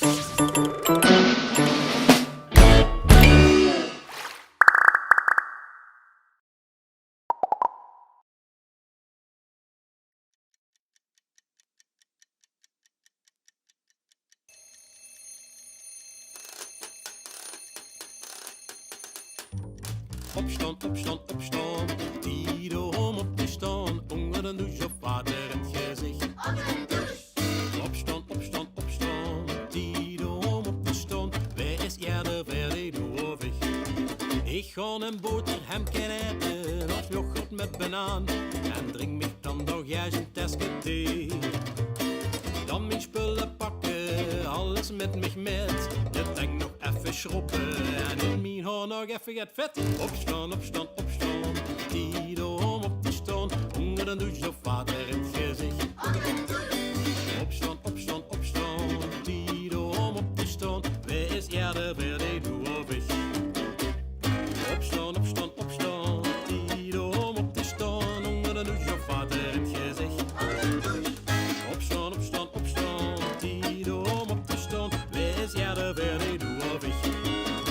Opstaan, opstaan, opstaan, iedereen op te staan, onder een douche of water in het gezicht. Opstaan, opstaan, opstaan, iedereen op te staan, wij is iaeder, vaerdig, doe ik ga een boterhämke eten, of yoghurt met banaan, en drink mich dan nog juist een teske thee. Dan mijn spullen pakken, alles met mich met, de teng nog effe sjrobbe, en in mien haor nog effe het vet. Opstaan, opstaan, opstaan, iedereen op te staan, onder een douche of water in het gezicht. Opstaan, opstaan, opstaan, iedereen op te staan, wij is iaeder, vaerdig, doe ik. Opstaan, opstaan, opstaan, iedereen op te staan, onder een douche of water in het gezicht. Opstaan, opstaan, opstaan, iedereen op te staan, wij is iaeder, vaerdig, doe ik.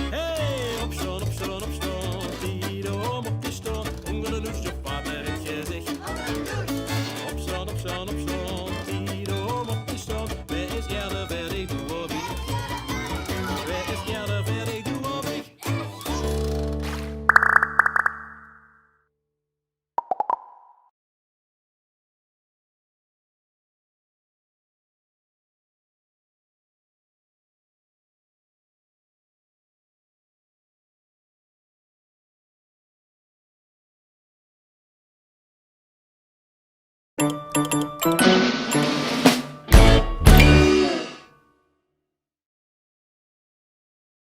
Hey, opstaan, opstaan, opstaan, iedereen op te staan, onder een douche of water in het gezicht. Opstaan, opstaan, opstaan, iedereen op te staan, wij is iaeder, vaerdig, doe ik. Wij is iaeder, vaerdig, doe ik.